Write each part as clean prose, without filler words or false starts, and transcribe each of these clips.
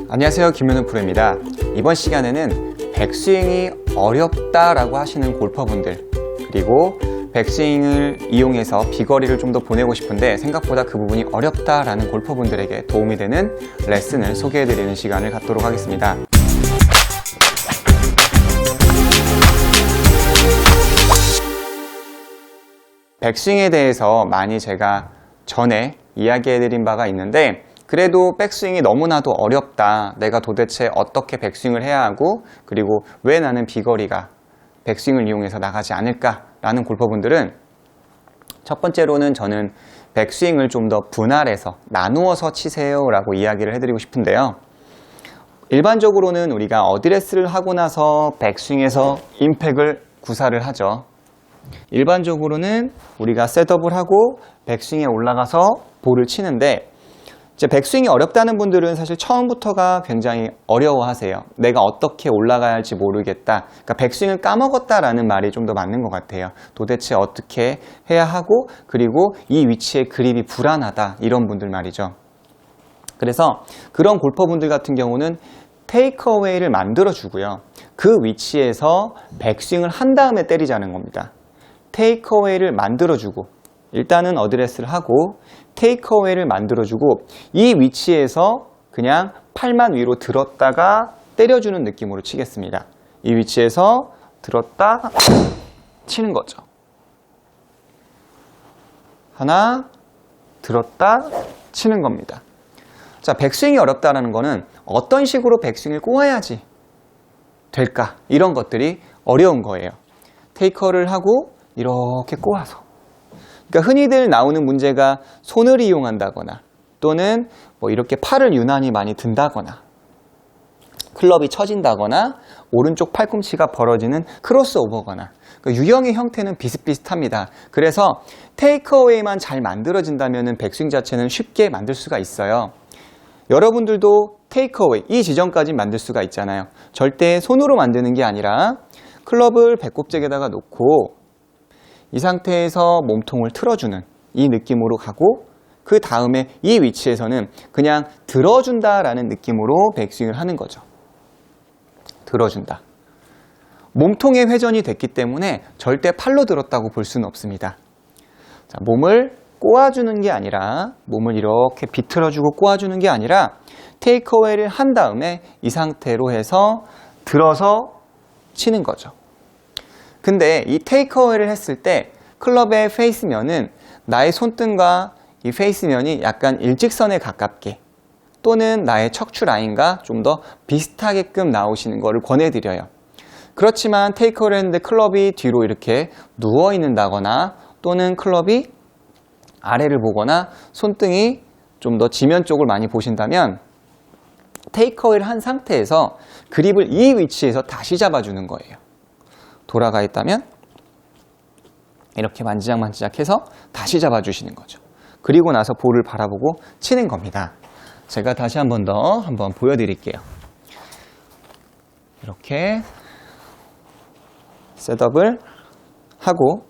안녕하세요, 김현우 프로입니다. 이번 시간에는 백스윙이 어렵다라고 하시는 골퍼분들, 그리고 백스윙을 이용해서 비거리를 좀 더 보내고 싶은데 생각보다 그 부분이 어렵다라는 골퍼분들에게 도움이 되는 레슨을 소개해드리는 시간을 갖도록 하겠습니다. 백스윙에 대해서 많이 제가 전에 이야기해드린 바가 있는데, 그래도 백스윙이 너무나도 어렵다, 내가 도대체 어떻게 백스윙을 해야 하고, 그리고 왜 나는 비거리가 백스윙을 이용해서 나가지 않을까라는 골퍼분들은, 첫 번째로는 저는 백스윙을 좀 더 분할해서 나누어서 치세요 라고 이야기를 해드리고 싶은데요. 일반적으로는 우리가 어드레스를 하고 나서 백스윙에서 임팩을 구사를 하죠. 일반적으로는 우리가 셋업을 하고 백스윙에 올라가서 볼을 치는데, 이제 백스윙이 어렵다는 분들은 사실 처음부터가 굉장히 어려워하세요. 내가 어떻게 올라가야 할지 모르겠다. 그러니까 백스윙을 까먹었다라는 말이 좀 더 맞는 것 같아요. 도대체 어떻게 해야 하고, 그리고 이 위치에 그립이 불안하다, 이런 분들 말이죠. 그래서 그런 골퍼분들 같은 경우는 테이크어웨이를 만들어 주고요, 그 위치에서 백스윙을 한 다음에 때리자는 겁니다. 테이크어웨이를 만들어주고, 일단은 어드레스를 하고 테이크어웨이를 만들어주고, 이 위치에서 그냥 팔만 위로 들었다가 때려주는 느낌으로 치겠습니다. 이 위치에서 들었다 치는 거죠. 하나, 들었다 치는 겁니다. 자, 백스윙이 어렵다는 거는 어떤 식으로 백스윙을 꼬아야지 될까, 이런 것들이 어려운 거예요. 테이커를 하고 이렇게 꼬아서, 그러니까 흔히들 나오는 문제가 손을 이용한다거나, 또는 뭐 이렇게 팔을 유난히 많이 든다거나, 클럽이 처진다거나, 오른쪽 팔꿈치가 벌어지는 크로스오버거나, 그 유형의 형태는 비슷비슷합니다. 그래서 테이크어웨이만 잘 만들어진다면 백스윙 자체는 쉽게 만들 수가 있어요. 여러분들도 테이크어웨이, 이 지점까지 만들 수가 있잖아요. 절대 손으로 만드는 게 아니라 클럽을 배꼽잭에다가 놓고 이 상태에서 몸통을 틀어주는 이 느낌으로 가고, 그 다음에 이 위치에서는 그냥 들어준다라는 느낌으로 백스윙을 하는 거죠. 들어준다. 몸통의 회전이 됐기 때문에 절대 팔로 들었다고 볼 수는 없습니다. 자, 몸을 꼬아주는 게 아니라, 몸을 이렇게 비틀어주고 꼬아주는 게 아니라 테이크어웨이를 한 다음에 이 상태로 해서 들어서 치는 거죠. 근데 이 테이크어웨이를 했을 때 클럽의 페이스면은 나의 손등과 이 페이스면이 약간 일직선에 가깝게, 또는 나의 척추 라인과 좀 더 비슷하게끔 나오시는 것을 권해드려요. 그렇지만 테이크어웨이를 했는데 클럽이 뒤로 이렇게 누워 있는다거나, 또는 클럽이 아래를 보거나 손등이 좀 더 지면 쪽을 많이 보신다면, 테이크어웨이를 한 상태에서 그립을 이 위치에서 다시 잡아주는 거예요. 돌아가 있다면 이렇게 만지작만지작 해서 다시 잡아주시는 거죠. 그리고 나서 볼을 바라보고 치는 겁니다. 제가 다시 한 번 더 보여드릴게요. 이렇게 셋업을 하고,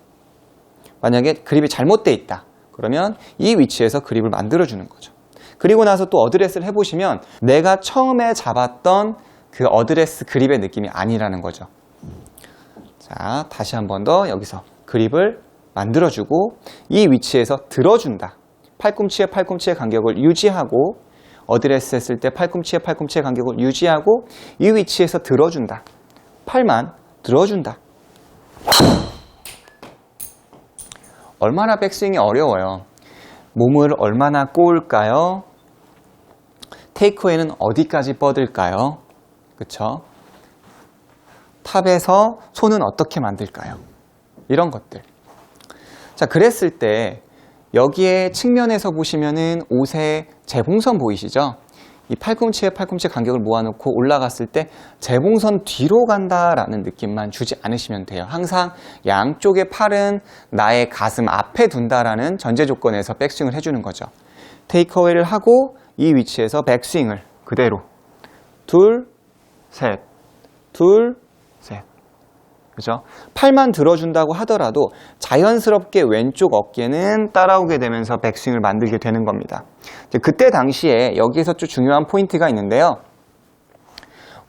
만약에 그립이 잘못되어 있다 그러면 이 위치에서 그립을 만들어주는 거죠. 그리고 나서 또 어드레스를 해보시면 내가 처음에 잡았던 그 어드레스 그립의 느낌이 아니라는 거죠. 자, 다시 한 번 더 여기서 그립을 만들어주고, 이 위치에서 들어준다. 팔꿈치에 팔꿈치의 간격을 유지하고, 어드레스 했을 때 팔꿈치에 팔꿈치의 간격을 유지하고, 이 위치에서 들어준다. 팔만 들어준다. 얼마나 백스윙이 어려워요. 몸을 얼마나 꼬을까요? 테이크어웨이는 어디까지 뻗을까요? 그쵸? 탑에서 손은 어떻게 만들까요? 이런 것들. 자, 그랬을 때 여기에 측면에서 보시면은 옷의 재봉선 보이시죠? 이 팔꿈치에 팔꿈치 간격을 모아놓고 올라갔을 때 재봉선 뒤로 간다라는 느낌만 주지 않으시면 돼요. 항상 양쪽의 팔은 나의 가슴 앞에 둔다라는 전제 조건에서 백스윙을 해주는 거죠. 테이크어웨이를 하고 이 위치에서 백스윙을 그대로 둘, 셋, 둘, 셋. 그죠? 팔만 들어준다고 하더라도 자연스럽게 왼쪽 어깨는 따라오게 되면서 백스윙을 만들게 되는 겁니다. 그때 당시에 여기에서 좀 중요한 포인트가 있는데요.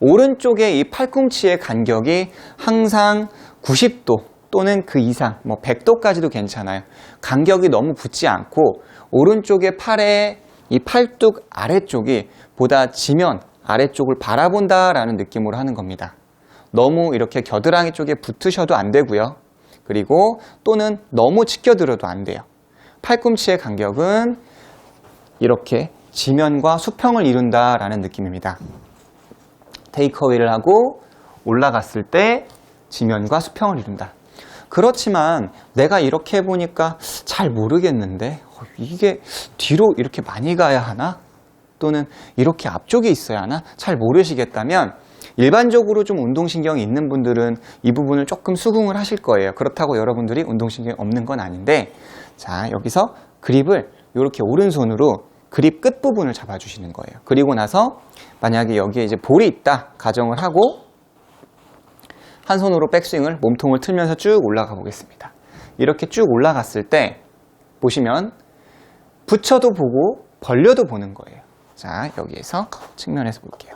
오른쪽의 이 팔꿈치의 간격이 항상 90도 또는 그 이상, 100도까지도 괜찮아요. 간격이 너무 붙지 않고 오른쪽의 팔의 이 팔뚝 아래쪽이 보다 지면 아래쪽을 바라본다라는 느낌으로 하는 겁니다. 너무 이렇게 겨드랑이 쪽에 붙으셔도 안 되고요. 그리고 또는 너무 치켜들어도 안 돼요. 팔꿈치의 간격은 이렇게 지면과 수평을 이룬다라는 느낌입니다. 테이크어웨이를 하고 올라갔을 때 지면과 수평을 이룬다. 그렇지만 내가 이렇게 해보니까 잘 모르겠는데 이게 뒤로 이렇게 많이 가야 하나? 또는 이렇게 앞쪽에 있어야 하나? 잘 모르시겠다면 일반적으로 좀 운동신경이 있는 분들은 이 부분을 조금 수긍을 하실 거예요. 그렇다고 여러분들이 운동신경이 없는 건 아닌데, 자, 여기서 그립을 이렇게 오른손으로 그립 끝부분을 잡아주시는 거예요. 그리고 나서 만약에 여기에 이제 볼이 있다 가정을 하고 한 손으로 백스윙을 몸통을 틀면서 쭉 올라가 보겠습니다. 이렇게 쭉 올라갔을 때 보시면 붙여도 보고 벌려도 보는 거예요. 자, 여기에서 측면에서 볼게요.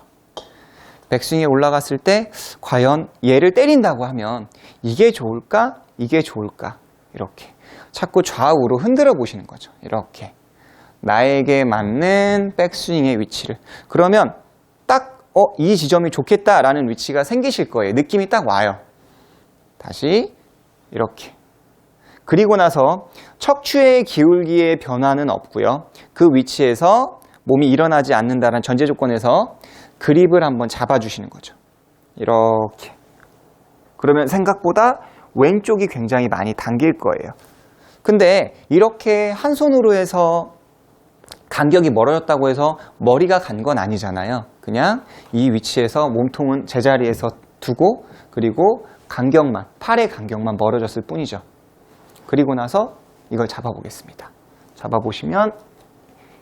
백스윙에 올라갔을 때 과연 얘를 때린다고 하면 이게 좋을까? 이게 좋을까? 이렇게 자꾸 좌우로 흔들어 보시는 거죠. 이렇게 나에게 맞는 백스윙의 위치를. 그러면 딱 이 지점이 좋겠다라는 위치가 생기실 거예요. 느낌이 딱 와요. 다시 이렇게. 그리고 나서 척추의 기울기의 변화는 없고요. 그 위치에서 몸이 일어나지 않는다는 전제 조건에서 그립을 한번 잡아주시는 거죠. 이렇게. 그러면 생각보다 왼쪽이 굉장히 많이 당길 거예요. 근데 이렇게 한 손으로 해서 간격이 멀어졌다고 해서 머리가 간 건 아니잖아요. 그냥 이 위치에서 몸통은 제자리에서 두고 그리고 간격만, 팔의 간격만 멀어졌을 뿐이죠. 그리고 나서 이걸 잡아보겠습니다. 잡아보시면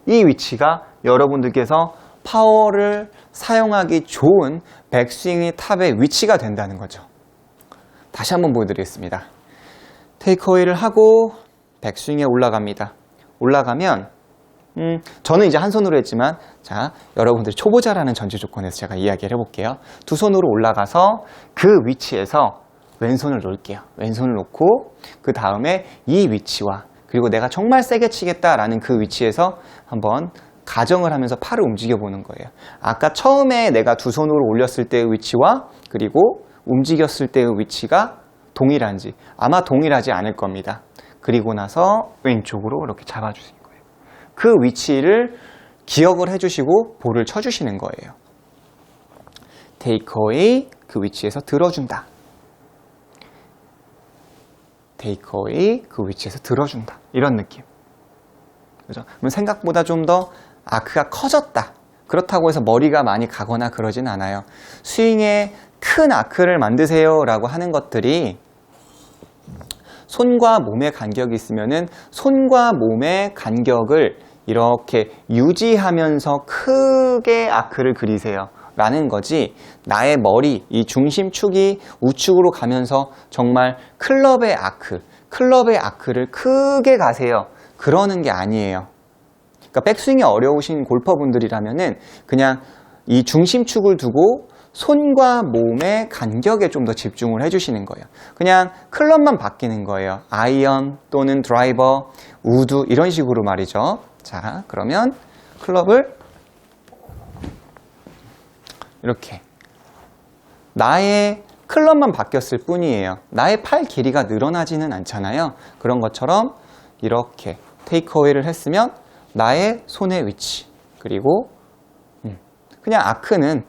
이 위치가 여러분들께서 파워를 사용하기 좋은 백스윙의 탑의 위치가 된다는 거죠. 다시 한번 보여드리겠습니다. 테이크어웨이를 하고 백스윙에 올라갑니다. 올라가면 저는 이제 한 손으로 했지만 자, 여러분들 초보자라는 전제 조건에서 제가 이야기를 해볼게요. 두 손으로 올라가서 그 위치에서 왼손을 놓을게요. 왼손을 놓고 그 다음에 이 위치와 그리고 내가 정말 세게 치겠다라는 그 위치에서 한번 가정을 하면서 팔을 움직여 보는 거예요. 아까 처음에 내가 두 손으로 올렸을 때의 위치와 그리고 움직였을 때의 위치가 동일한지 아마 동일하지 않을 겁니다. 그리고 나서 왼쪽으로 이렇게 잡아주세요. 그 위치를 기억을 해주시고 볼을 쳐주시는 거예요. 테이크어웨이, 그 위치에서 들어준다. 테이크어웨이, 그 위치에서 들어준다. 이런 느낌. 그죠? 그럼 생각보다 좀 더 아크가 커졌다. 그렇다고 해서 머리가 많이 가거나 그러진 않아요. 스윙에 큰 아크를 만드세요 라고 하는 것들이 손과 몸의 간격이 있으면은 손과 몸의 간격을 이렇게 유지하면서 크게 아크를 그리세요 라는 거지, 나의 머리, 이 중심축이 우측으로 가면서 정말 클럽의 아크를 크게 가세요 그러는 게 아니에요. 그러니까 백스윙이 어려우신 골퍼분들이라면은 그냥 이 중심축을 두고 손과 몸의 간격에 좀 더 집중을 해주시는 거예요. 그냥 클럽만 바뀌는 거예요. 아이언 또는 드라이버, 우드 이런 식으로 말이죠. 자, 그러면 클럽을 이렇게 나의 클럽만 바뀌었을 뿐이에요. 나의 팔 길이가 늘어나지는 않잖아요. 그런 것처럼 이렇게 테이크어웨이를 했으면 나의 손의 위치 그리고 그냥 아크는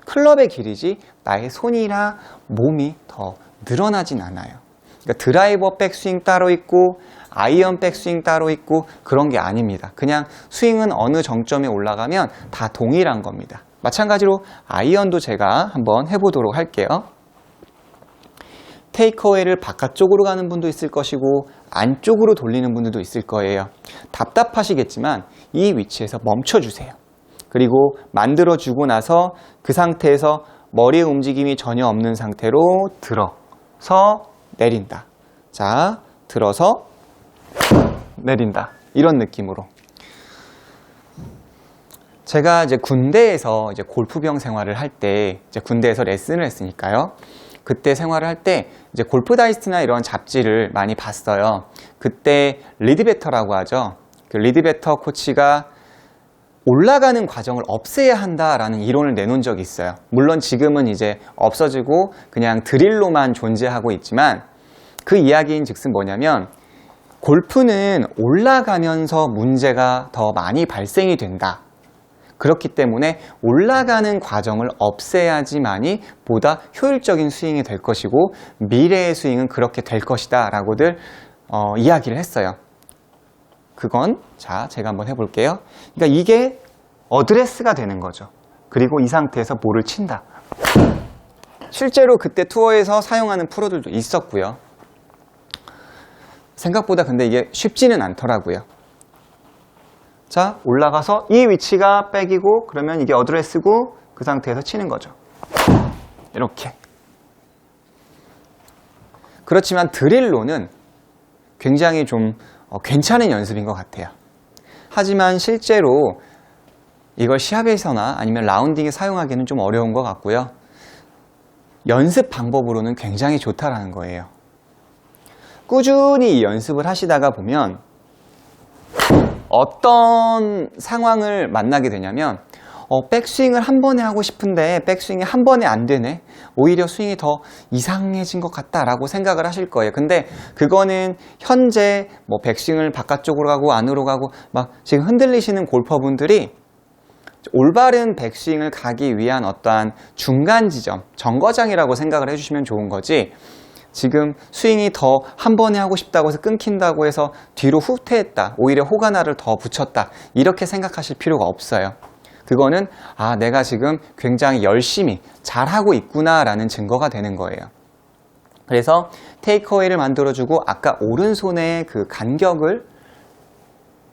클럽의 길이지 나의 손이나 몸이 더 늘어나진 않아요. 그러니까 드라이버 백스윙 따로 있고 아이언 백스윙 따로 있고 그런 게 아닙니다. 그냥 스윙은 어느 정점에 올라가면 다 동일한 겁니다. 마찬가지로 아이언도 제가 한번 해보도록 할게요. 테이크어웨이를 바깥쪽으로 가는 분도 있을 것이고 안쪽으로 돌리는 분들도 있을 거예요. 답답하시겠지만 이 위치에서 멈춰주세요. 그리고 만들어주고 나서 그 상태에서 머리의 움직임이 전혀 없는 상태로 들어서 내린다. 자, 들어서 내린다. 이런 느낌으로. 제가 이제 군대에서 이제 골프병 생활을 할 때, 이제 군대에서 레슨을 했으니까요. 그때 생활을 할 때 이제 골프 다이스트나 이런 잡지를 많이 봤어요. 그때 리드베터라고 하죠. 그 리드베터 코치가 올라가는 과정을 없애야 한다라는 이론을 내놓은 적이 있어요. 물론 지금은 이제 없어지고 그냥 드릴로만 존재하고 있지만 그 이야기인 즉슨 뭐냐면 골프는 올라가면서 문제가 더 많이 발생이 된다. 그렇기 때문에 올라가는 과정을 없애야지만이 보다 효율적인 스윙이 될 것이고 미래의 스윙은 그렇게 될 것이다 라고들 이야기를 했어요. 그건 자 제가 한번 해볼게요. 그러니까 이게 어드레스가 되는 거죠. 그리고 이 상태에서 볼을 친다. 실제로 그때 투어에서 사용하는 프로들도 있었고요. 생각보다 근데 이게 쉽지는 않더라고요. 자, 올라가서 이 위치가 백이고 그러면 이게 어드레스고 그 상태에서 치는 거죠. 이렇게. 그렇지만 드릴로는 굉장히 좀 괜찮은 연습인 것 같아요. 하지만 실제로 이걸 시합에서나 아니면 라운딩에 사용하기는 좀 어려운 것 같고요. 연습 방법으로는 굉장히 좋다라는 거예요. 꾸준히 연습을 하시다가 보면 어떤 상황을 만나게 되냐면 백스윙을 한 번에 하고 싶은데 백스윙이 한 번에 안 되네. 오히려 스윙이 더 이상해진 것 같다라고 생각을 하실 거예요. 근데 그거는 현재 뭐 백스윙을 바깥쪽으로 가고 안으로 가고 막 지금 흔들리시는 골퍼분들이 올바른 백스윙을 가기 위한 어떠한 중간 지점, 정거장이라고 생각을 해주시면 좋은 거지. 지금 스윙이 더 한 번에 하고 싶다고 해서 끊긴다고 해서 뒤로 후퇴했다. 오히려 호가나를 더 붙였다. 이렇게 생각하실 필요가 없어요. 그거는 내가 지금 굉장히 열심히 잘하고 있구나라는 증거가 되는 거예요. 그래서 테이크어웨이를 만들어주고 아까 오른손의 그 간격을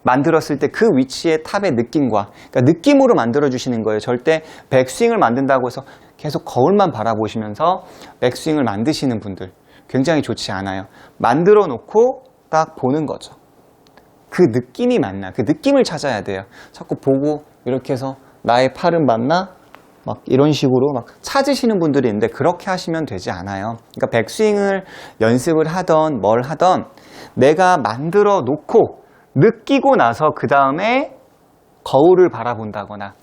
만들었을 때 그 위치의 탑의 느낌과 그러니까 느낌으로 만들어주시는 거예요. 절대 백스윙을 만든다고 해서 계속 거울만 바라보시면서 백스윙을 만드시는 분들 굉장히 좋지 않아요. 만들어 놓고 딱 보는 거죠. 그 느낌이 맞나? 그 느낌을 찾아야 돼요. 자꾸 보고 이렇게 해서 나의 팔은 맞나? 막 이런 식으로 막 찾으시는 분들이 있는데 그렇게 하시면 되지 않아요. 그러니까 백스윙을 연습을 하던 뭘 하던 내가 만들어 놓고 느끼고 나서 그 다음에 거울을 바라본다거나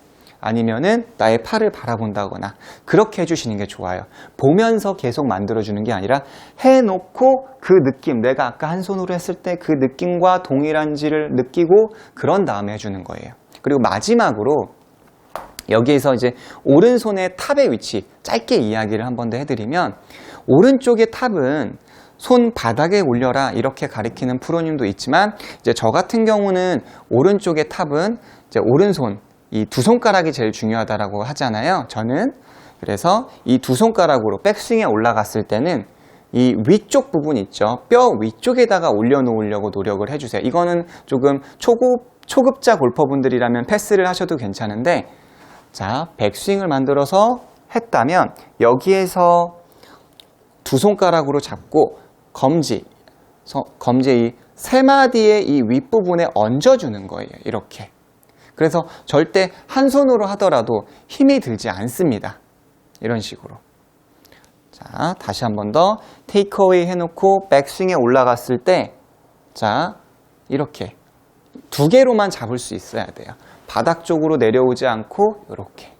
아니면은 나의 팔을 바라본다거나 그렇게 해주시는 게 좋아요. 보면서 계속 만들어주는 게 아니라 해놓고 그 느낌, 내가 아까 한 손으로 했을 때 그 느낌과 동일한지를 느끼고 그런 다음에 해주는 거예요. 그리고 마지막으로 여기에서 이제 오른손의 탑의 위치 짧게 이야기를 한 번 더 해드리면 오른쪽의 탑은 손 바닥에 올려라 이렇게 가리키는 프로님도 있지만 이제 저 같은 경우는 오른쪽의 탑은 이제 오른손 이 두 손가락이 제일 중요하다라고 하잖아요. 저는 그래서 이 두 손가락으로 백스윙에 올라갔을 때는 이 위쪽 부분 있죠. 뼈 위쪽에다가 올려놓으려고 노력을 해주세요. 이거는 조금 초급자 골퍼분들이라면 패스를 하셔도 괜찮은데 자, 백스윙을 만들어서 했다면 여기에서 두 손가락으로 잡고 검지의 이 세 마디의 이 윗부분에 얹어주는 거예요. 이렇게. 그래서 절대 한 손으로 하더라도 힘이 들지 않습니다. 이런 식으로. 자, 다시 한 번 더 테이크어웨이 해놓고 백스윙에 올라갔을 때 자, 이렇게 두 개로만 잡을 수 있어야 돼요. 바닥 쪽으로 내려오지 않고 이렇게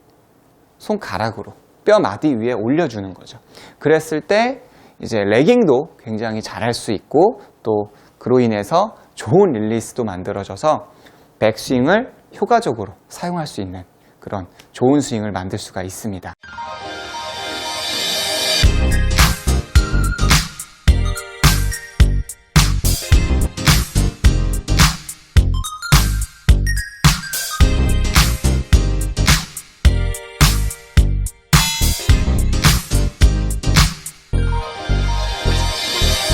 손가락으로 뼈 마디 위에 올려주는 거죠. 그랬을 때 이제 레깅도 굉장히 잘할 수 있고 또 그로 인해서 좋은 릴리스도 만들어져서 백스윙을 효과적으로 사용할 수 있는 그런 좋은 스윙을 만들 수가 있습니다.